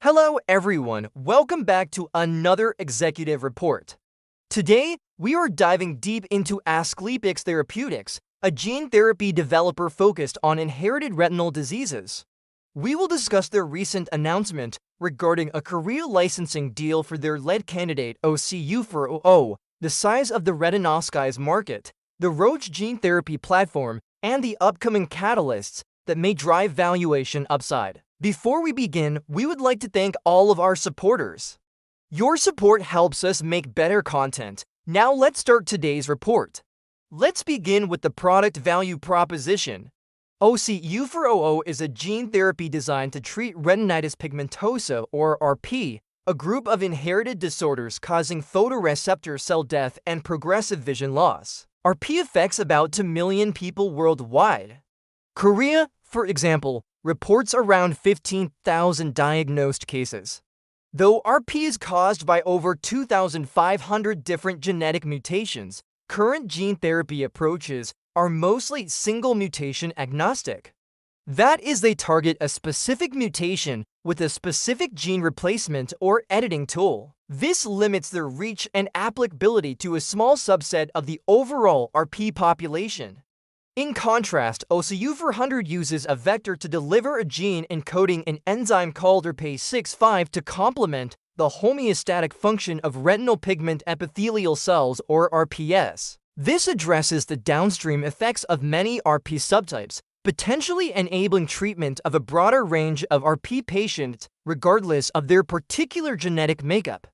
Hello everyone, welcome back to another executive report. Today, we are diving deep into 𝗢𝗡𝗨𝗚𝗡𝗥 Therapeutics, a gene therapy developer focused on inherited retinal diseases. We will discuss their recent announcement regarding a Korea licensing deal for their lead candidate 𝗚𝗖𝗚𝗡𝗦, the size of the Retinitis market, the roach gene therapy platform, and the upcoming catalysts that may drive valuation upside. Before we begin, we would like to thank all of our supporters. Your support helps us make better content. Now let's start today's report. Let's begin with the product value proposition. 𝗚𝗖𝗚𝗡𝗦 is a gene therapy designed to treat retinitis pigmentosa, or RP, a group of inherited disorders causing photoreceptor cell death and progressive vision loss. RP affects about 2 million people worldwide. Korea, for example, reports around 15,000 diagnosed cases. Though RP is caused by over 2,500 different genetic mutations, current gene therapy approaches are mostly single mutation agnostic. That is, they target a specific mutation with a specific gene replacement or editing tool. This limits their reach and applicability to a small subset of the overall RP population. In contrast, 𝗚𝗖𝗚𝗡𝗦 uses a vector to deliver a gene encoding an enzyme called 𝗟𝗘𝗡 to complement the homeostatic function of retinal pigment epithelial cells, or RPS. This addresses the downstream effects of many RP subtypes, potentially enabling treatment of a broader range of RP patients regardless of their particular genetic makeup.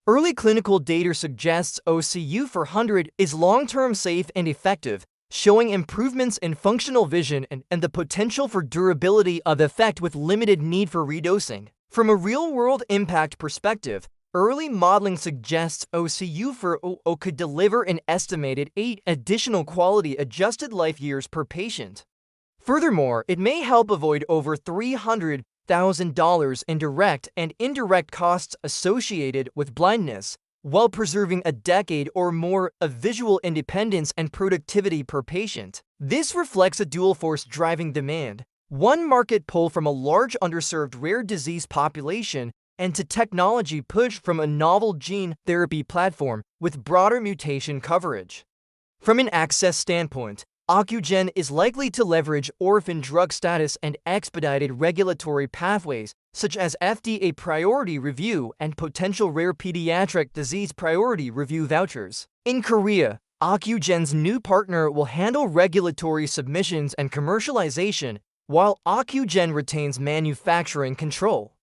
Early clinical data suggests 𝗚𝗖𝗚𝗡𝗦 is long-term safe and effective, showing improvements in functional vision and the potential for durability of effect with limited need for redosing. From a real-world impact perspective, early modeling suggests 𝗚𝗖𝗚𝗡𝗦 could deliver an estimated 8 additional quality-adjusted life years per patient. Furthermore, it may help avoid over $300,000 in direct and indirect costs associated with blindness, while preserving a decade or more of visual independence and productivity per patient. This reflects a dual force driving demand: one, market pull from a large underserved rare disease population, and to technology push from a novel gene therapy platform with broader mutation coverage. From an access standpoint, Ocugen is likely to leverage orphan drug status and expedited regulatory pathways such as FDA priority review and potential rare pediatric disease priority review vouchers. In Korea, Ocugen's new partner will handle regulatory submissions and commercialization, while Ocugen retains manufacturing control.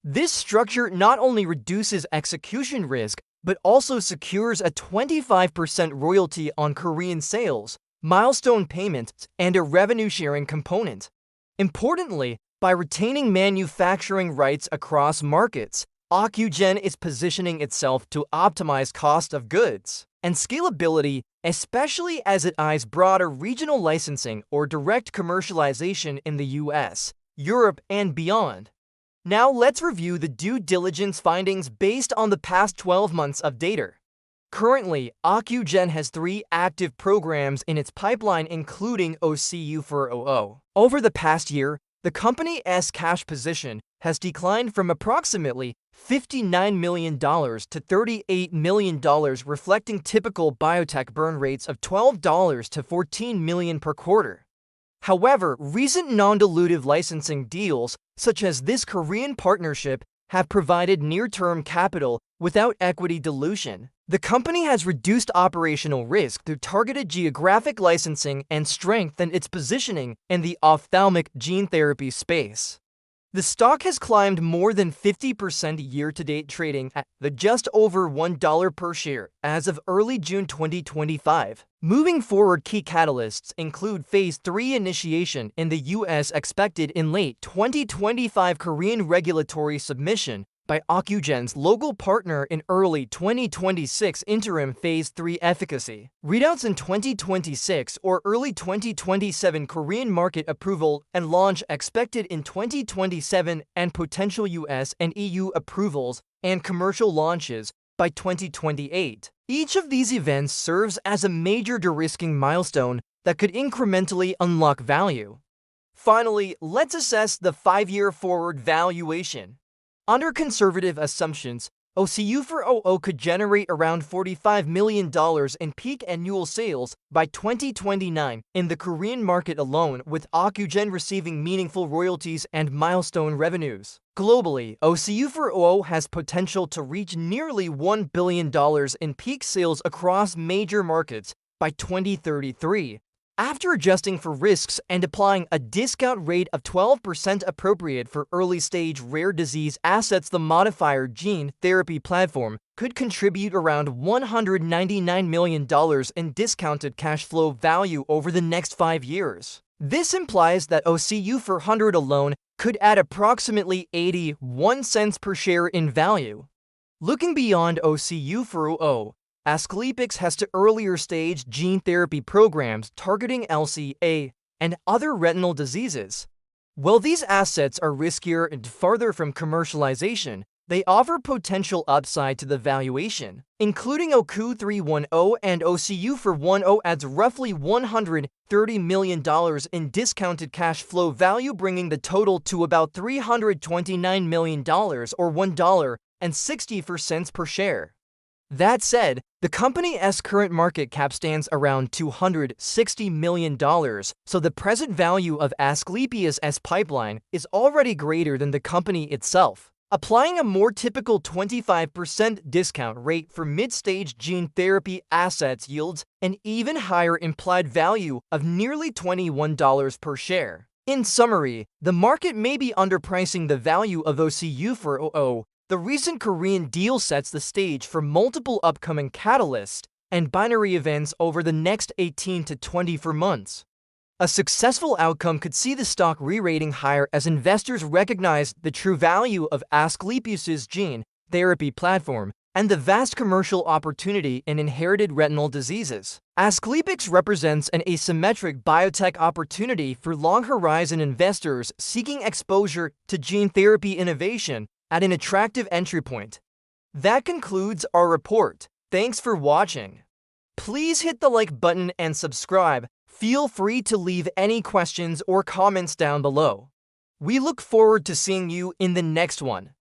This structure not only reduces execution risk, but also secures a 25% royalty on Korean sales, milestone payments, and a revenue-sharing component. Importantly, by retaining manufacturing rights across markets, Ocugen is positioning itself to optimize cost of goods and scalability, especially as it eyes broader regional licensing or direct commercialization in the US, Europe, and beyond. Now let's review the due diligence findings based on the past 12 months of data. Currently, Ocugen has 3 active programs in its pipeline, including 𝗚𝗖𝗚𝗡𝗦. Over the past year, the company's cash position has declined from approximately $59 million to $38 million, reflecting typical biotech burn rates of $12 to $14 million per quarter. However, recent non-dilutive licensing deals, such as this Korean partnership, have provided near-term capital without equity dilution. The company has reduced operational risk through targeted geographic licensing and strengthened its positioning in the ophthalmic gene therapy space. The stock has climbed more than 50% year-to-date, trading at just over $1 per share as of early June 2025. Moving forward, key catalysts include Phase 3 initiation in the US expected in late 2025, Korean regulatory submission by Ocugen's local partner in early 2026, interim Phase 3 efficacy readouts in 2026 or early 2027, Korean market approval and launch expected in 2027, and potential US and EU approvals and commercial launches by 2028. Each of these events serves as a major de-risking milestone that could incrementally unlock value. Finally, let's assess the 5-year forward valuation. Under conservative assumptions, 𝗚𝗘𝗚𝗡 could generate around $45 million in peak annual sales by 2029 in the Korean market alone, with Ocugen receiving meaningful royalties and milestone revenues. Globally, 𝗚𝗘𝗚𝗡 has potential to reach nearly $1 billion in peak sales across major markets by 2033. After adjusting for risks and applying a discount rate of 12% appropriate for early-stage rare disease assets, the modifier gene therapy platform could contribute around $199 million in discounted cash flow value over the next 5 years. This implies that 𝗚𝗘𝗚𝗡 alone could add approximately 81 cents per share in value. Looking beyond 𝗚𝗘𝗚𝗡, Asclepics has to earlier stage gene therapy programs targeting 𝗚𝗖𝗚 and other retinal diseases. While these assets are riskier and farther from commercialization, they offer potential upside to the valuation. Including OCU310 and 𝗚𝗘𝗚𝗡 adds roughly $130 million in discounted cash flow value, bringing the total to about $329 million or $1.64 per share. That said, the company's current market cap stands around $260 million, so the present value of Asclepius' pipeline is already greater than the company itself. Applying a more typical 25% discount rate for mid-stage gene therapy assets yields an even higher implied value of nearly $21 per share. In summary, the market may be underpricing the value of 𝗚𝗘𝗚𝗡. The recent Korean deal sets the stage for multiple upcoming catalysts and binary events over the next 18 to 24 months. A successful outcome could see the stock re-rating higher as investors recognize the true value of Asclepius' gene therapy platform and the vast commercial opportunity in inherited retinal diseases. Asclepics represents an asymmetric biotech opportunity for long-horizon investors seeking exposure to gene therapy innovation at an attractive entry point. That concludes our report. Thanks for watching. Please hit the like button and subscribe. Feel free to leave any questions or comments down below. We look forward to seeing you in the next one.